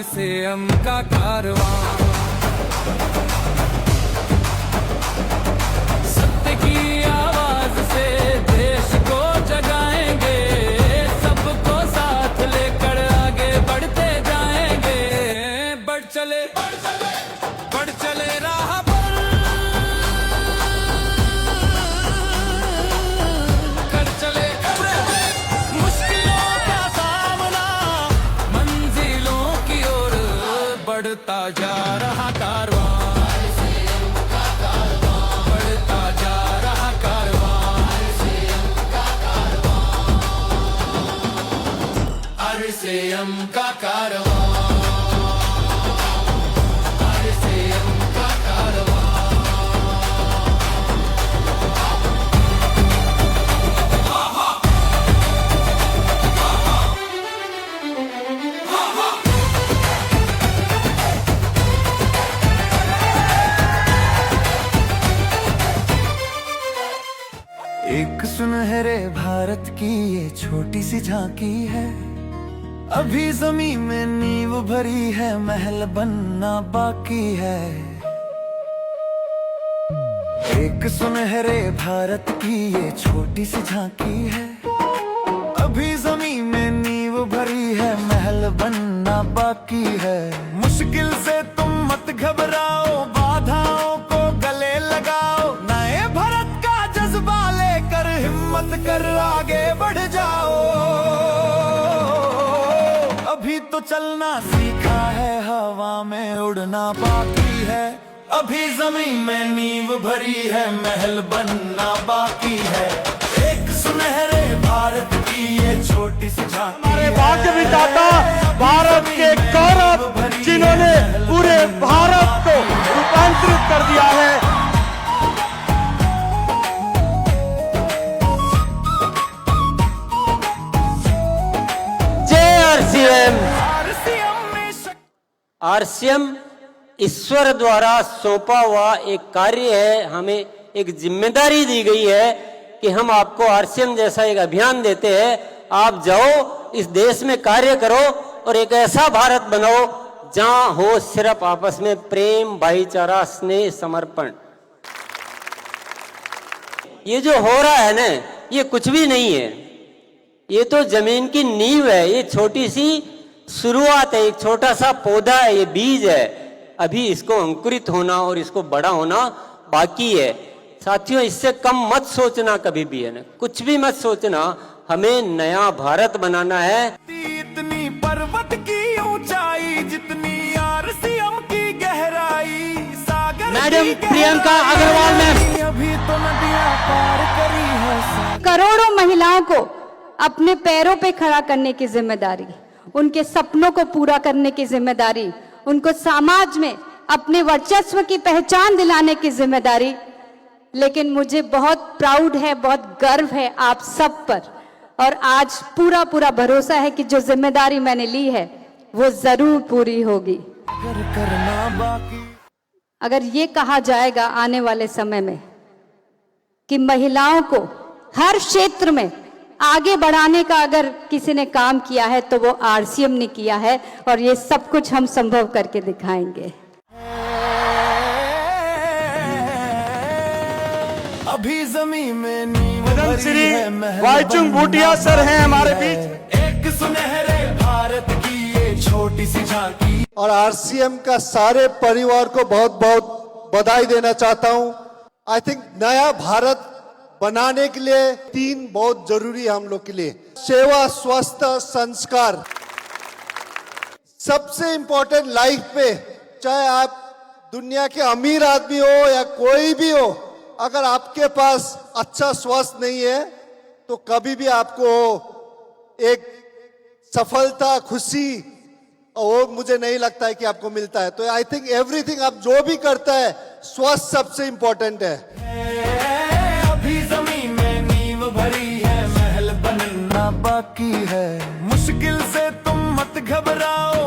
RCM का कारवां, सत्य की आवाज से देश को जगाएंगे, सबको साथ लेकर आगे बढ़ते जाएंगे। बढ़ चले राह पर, कर चले मुश्किलों का सामना, मंजिलों की ओर बढ़ता जा रहा कारवां, बढ़ता जा रहा कारवां, RCM का कारवां, RCM का कारवां। एक सुनहरे भारत की ये छोटी सी झांकी है, अभी जमीन में नींव भरी है, महल बनना बाकी है। एक सुनहरे भारत की ये छोटी सी झांकी है, अभी जमीन में नींव भरी है, महल बनना बाकी है। मुश्किल से तुम मत घबराओ, बाधाओं को गले लगाओ, नए भारत का जज्बा लेकर हिम्मत कर आगे बढ़ जाओ। अभी तो चलना सीखा है, हवा में उड़ना बाकी है, अभी जमीन में नींव भरी है, महल बनना बाकी है। एक सुनहरे भारत की ये छोटी सी झांकी, हमारे भाग्य विधाता भारत के गौरव, जिन्होंने पूरे भारत को रूपांतरित कर दिया है। जय RCM। RCM ईश्वर द्वारा सौंपा हुआ एक कार्य है, हमें एक जिम्मेदारी दी गई है कि हम आपको RCM जैसा एक अभियान देते हैं, आप जाओ इस देश में कार्य करो और एक ऐसा भारत बनाओ जहां हो सिर्फ आपस में प्रेम, भाईचारा, स्नेह, समर्पण। ये जो हो रहा है ना, ये कुछ भी नहीं है, ये तो जमीन की नींव है, ये छोटी सी शुरुआत है, एक छोटा सा पौधा है, ये बीज है, अभी इसको अंकुरित होना और इसको बड़ा होना बाकी है। साथियों, इससे कम मत सोचना कभी भी, है ना, कुछ भी मत सोचना, हमें नया भारत बनाना है। इतनी पर्वत की ऊंचाई, जितनी RCM की गहराई, सागर मैडम प्रियंका अग्रवाल मैम, अभी तो नदियां पार करी है। करोड़ों महिलाओं को अपने पैरों पे खड़ा करने की जिम्मेदारी, उनके सपनों को पूरा करने की जिम्मेदारी, उनको समाज में अपने वर्चस्व की पहचान दिलाने की जिम्मेदारी। लेकिन मुझे बहुत प्राउड है, बहुत गर्व है आप सब पर, और आज पूरा पूरा भरोसा है कि जो जिम्मेदारी मैंने ली है वो जरूर पूरी होगी। करना बाकी। अगर ये कहा जाएगा आने वाले समय में कि महिलाओं को हर क्षेत्र में आगे बढ़ाने का अगर किसी ने काम किया है तो वो RCM ने किया है, और ये सब कुछ हम संभव करके दिखाएंगे। अभी जमीन में नींव पद्म भरी श्री है, महल वाईचुंग बनना भूटिया सर हैं हमारे बाकी है। बीच। एक सुनहरे भारत की ये छोटी सी झांकी, और RCM का सारे परिवार को बहुत बहुत बधाई देना चाहता हूं। आई थिंक नया भारत बनाने के लिए 3 बहुत जरूरी है हम लोग के लिए: सेवा, स्वास्थ्य, संस्कार। सबसे इंपॉर्टेंट लाइफ पे, चाहे आप दुनिया के अमीर आदमी हो या कोई भी हो, अगर आपके पास अच्छा स्वास्थ्य नहीं है तो कभी भी आपको एक सफलता, खुशी, वो मुझे नहीं लगता है कि आपको मिलता है। तो आई थिंक एवरीथिंग, आप जो भी करता है, स्वास्थ्य सबसे इंपॉर्टेंट है। अभी जमीन में नींव भरी है, महल बनना बाकी है। मुश्किल से तुम मत घबराओ,